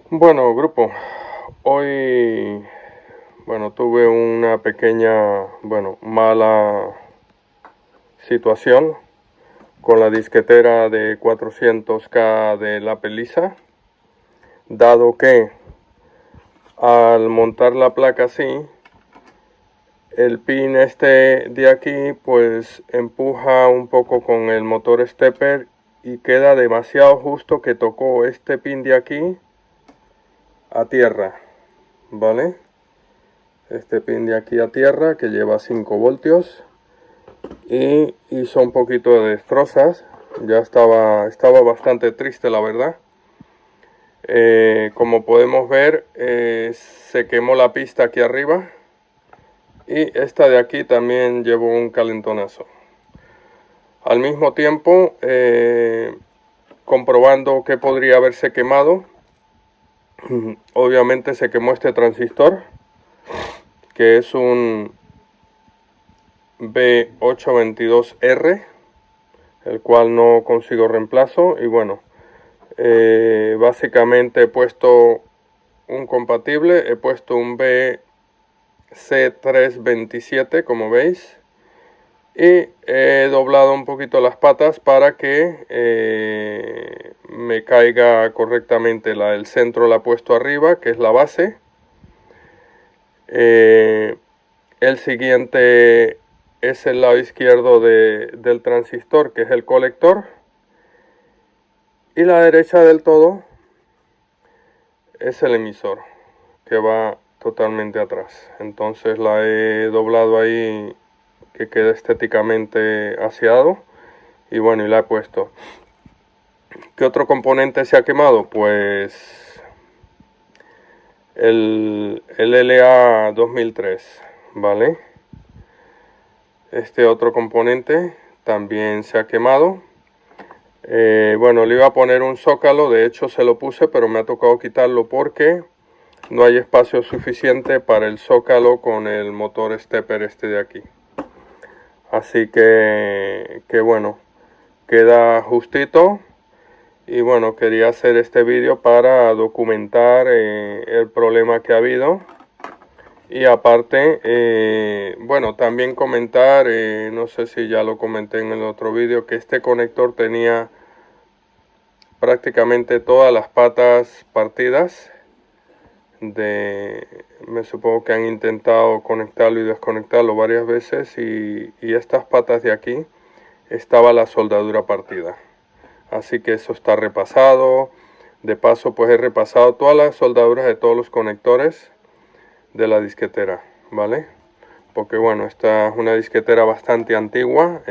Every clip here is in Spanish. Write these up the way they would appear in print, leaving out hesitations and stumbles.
Bueno, grupo, hoy, tuve una pequeña, mala situación con la disquetera de 400K de la Pelisa, dado que al montar la placa así, el pin este de aquí pues empuja un poco con el motor stepper y queda demasiado justo que tocó este pin de aquí a tierra, ¿vale? Este pin de aquí a tierra que lleva 5 voltios y hizo un poquito de destrozas. Ya estaba bastante triste, la verdad. Como podemos ver, se quemó la pista aquí arriba y esta de aquí también llevó un calentonazo. Al mismo tiempo, comprobando que podría haberse quemado, obviamente se quemó este transistor, que es un B822R, el cual no consigo reemplazo. Y bueno, básicamente he puesto un compatible, he puesto un BC327, como veis, y he doblado un poquito las patas para que me caiga correctamente. El centro la he puesto arriba, que es la base. El siguiente es el lado izquierdo del transistor, que es el colector, y la derecha del todo es el emisor, que va totalmente atrás. Entonces la he doblado ahí, que quede estéticamente aseado, y bueno, y la he puesto. ¿Qué otro componente se ha quemado? Pues el LA 2003, ¿vale? Este otro componente también se ha quemado. Bueno, le iba a poner un zócalo, de hecho se lo puse, pero me ha tocado quitarlo porque no hay espacio suficiente para el zócalo con el motor stepper este de aquí. Así que bueno, queda justito. Y bueno, quería hacer este vídeo para documentar el problema que ha habido. Y aparte, bueno, también comentar, no sé si ya lo comenté en el otro vídeo, que este conector tenía prácticamente todas las patas partidas. Me supongo que han intentado conectarlo y desconectarlo varias veces, y estas patas de aquí estaba la soldadura partida. Así que eso está repasado. De paso, pues he repasado todas las soldaduras de todos los conectores de la disquetera, ¿vale? Porque bueno, esta es una disquetera bastante antigua,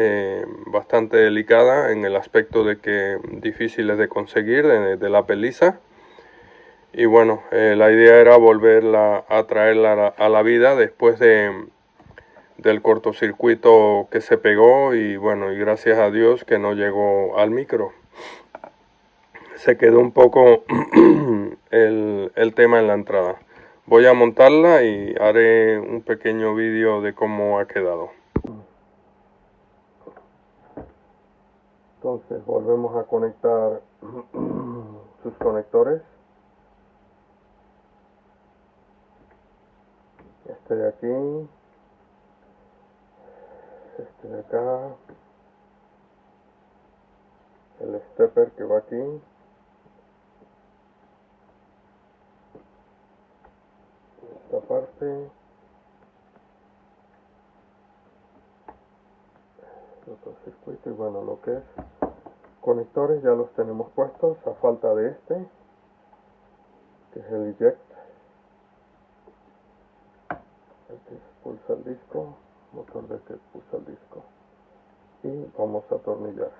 bastante delicada en el aspecto de que difíciles de conseguir, de la Pelisa. Y bueno, la idea era volverla a traerla a la vida después del cortocircuito que se pegó, y bueno, y gracias a Dios que no llegó al micro. Se quedó un poco el tema en la entrada. Voy a montarla y haré un pequeño vídeo de cómo ha quedado. Entonces volvemos a conectar sus conectores. Este de aquí, este de acá, el stepper que va aquí, esta parte, el otro circuito. Y bueno, lo que es conectores ya los tenemos puestos, a falta de este, que es el eject, el que expulsa el disco, motor de que expulsa el disco. Y vamos a atornillar.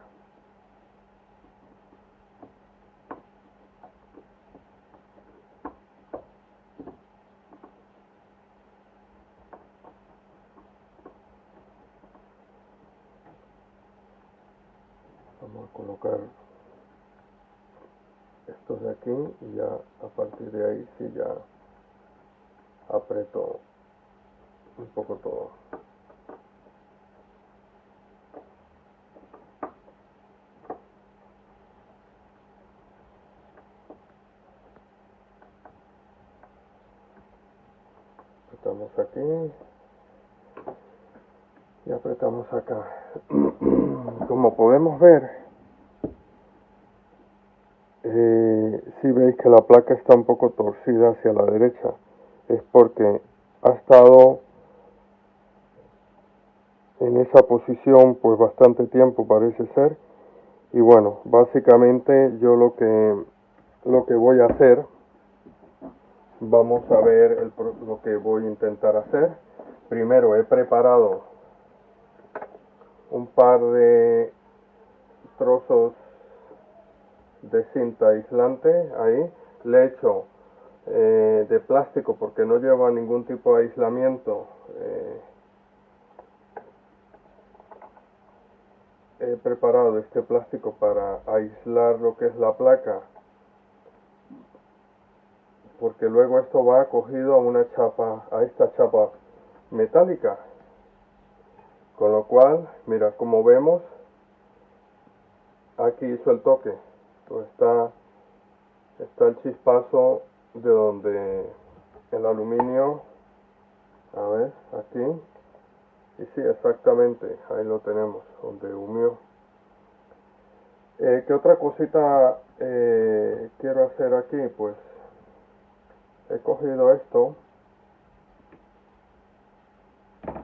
Vamos a colocar estos de aquí y ya a partir de ahí sí ya aprieto un poco todo. Estamos aquí y apretamos acá. Como podemos ver, si veis que la placa está un poco torcida hacia la derecha, es porque ha estado en esa posición pues bastante tiempo, parece ser. Y bueno, básicamente yo lo que voy a hacer, vamos a ver lo que voy a intentar hacer. Primero he preparado un par de trozos de cinta aislante ahí. Le he hecho de plástico porque no lleva ningún tipo de aislamiento. He preparado este plástico para aislar lo que es la placa, porque luego esto va cogido a una chapa, a esta chapa metálica, con lo cual, mira, como vemos, aquí hizo el toque, pues está el chispazo de donde el aluminio, a ver, aquí, y sí, exactamente, ahí lo tenemos, donde humió. ¿Qué otra cosita quiero hacer aquí? Pues he cogido esto.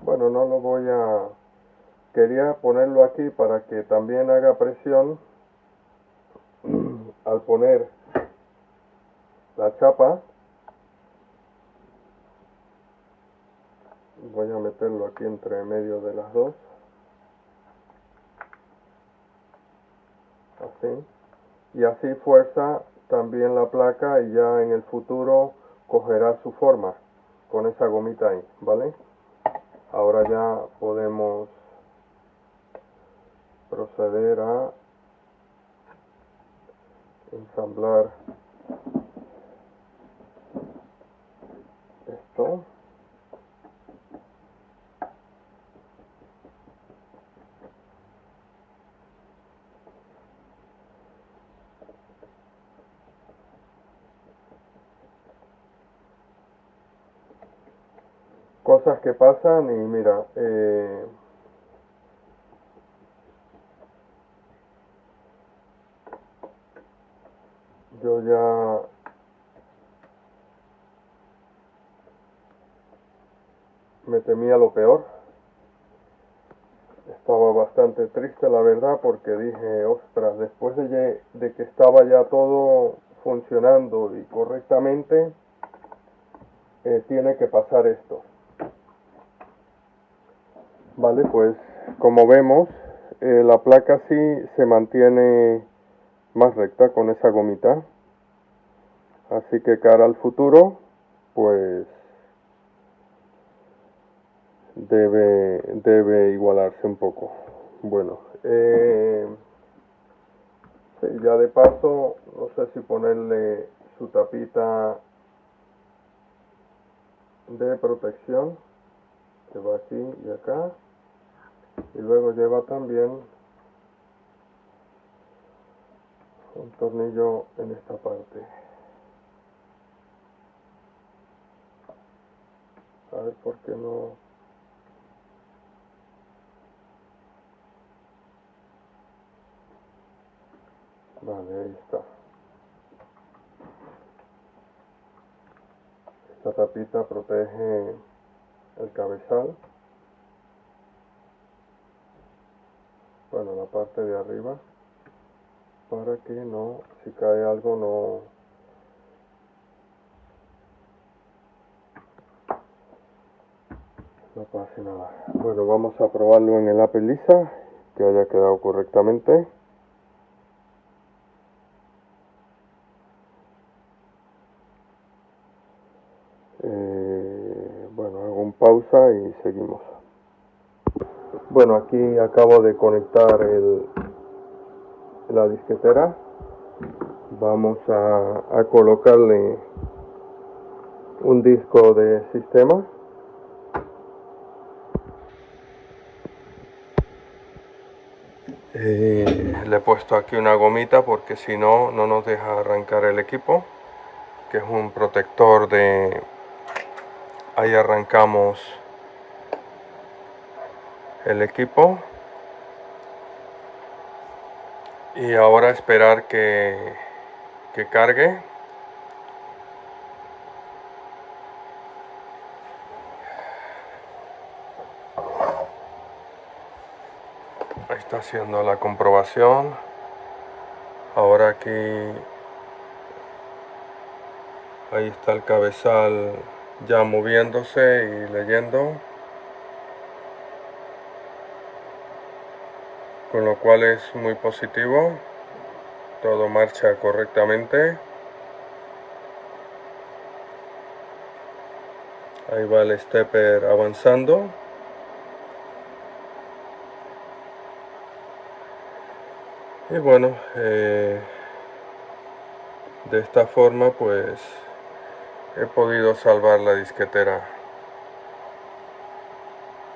Bueno, no lo voy a... Quería ponerlo aquí para que también haga presión al poner la chapa. Voy a meterlo aquí entre medio de las dos. Así. Y así fuerza también la placa y ya en el futuro cogerá su forma con esa gomita ahí, ¿vale? Ahora ya podemos proceder a ensamblar esto. Cosas que pasan y mira, yo ya me temía lo peor. Estaba bastante triste la verdad porque dije, ostras, después de que estaba ya todo funcionando y correctamente, tiene que pasar esto. Vale, pues como vemos, la placa sí se mantiene más recta con esa gomita. Así que cara al futuro, pues debe igualarse un poco. Bueno, sí, ya de paso, no sé si ponerle su tapita de protección, que va aquí y acá, y luego lleva también un tornillo en esta parte. A ver por qué no... Vale, ahí está. Esta tapita protege el cabezal, bueno, la parte de arriba, para que no, si cae algo, no pase nada. Bueno, vamos a probarlo en el Apple Lisa, que haya quedado correctamente. Bueno, hago un pausa y seguimos. Bueno, aquí acabo de conectar la disquetera. Vamos a colocarle un disco de sistema. Le he puesto aquí una gomita porque si no, no nos deja arrancar el equipo, que es un protector de Ahí arrancamos el equipo. Y ahora esperar que cargue. Ahí está haciendo la comprobación. Ahora aquí, ahí está el cabezal ya moviéndose y leyendo, con lo cual es muy positivo. Todo marcha correctamente. Ahí va el stepper avanzando. Y bueno, de esta forma pues he podido salvar la disquetera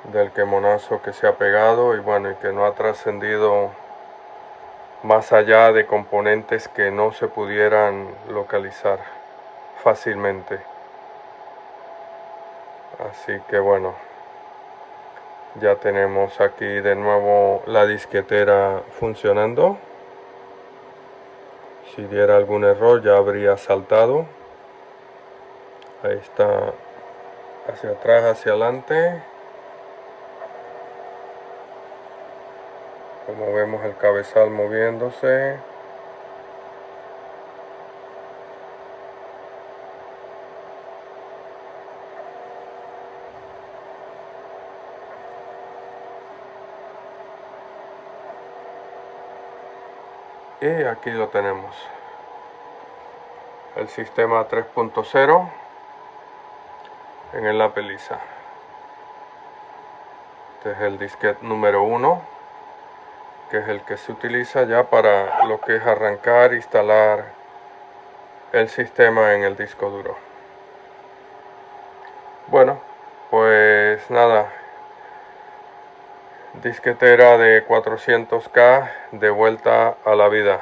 del quemonazo que se ha pegado y bueno, y que no ha trascendido más allá de componentes que no se pudieran localizar fácilmente. Así que bueno, ya tenemos aquí de nuevo la disquetera funcionando. Si diera algún error ya habría saltado. Ahí está, hacia atrás, hacia adelante. Como vemos el cabezal moviéndose. Y aquí lo tenemos. El sistema 3.0 en el Apple Lisa. Este es el disquete número 1, que es el que se utiliza ya para lo que es arrancar e instalar el sistema en el disco duro. Bueno, pues nada, disquetera de 400K de vuelta a la vida.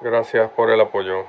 Gracias por el apoyo.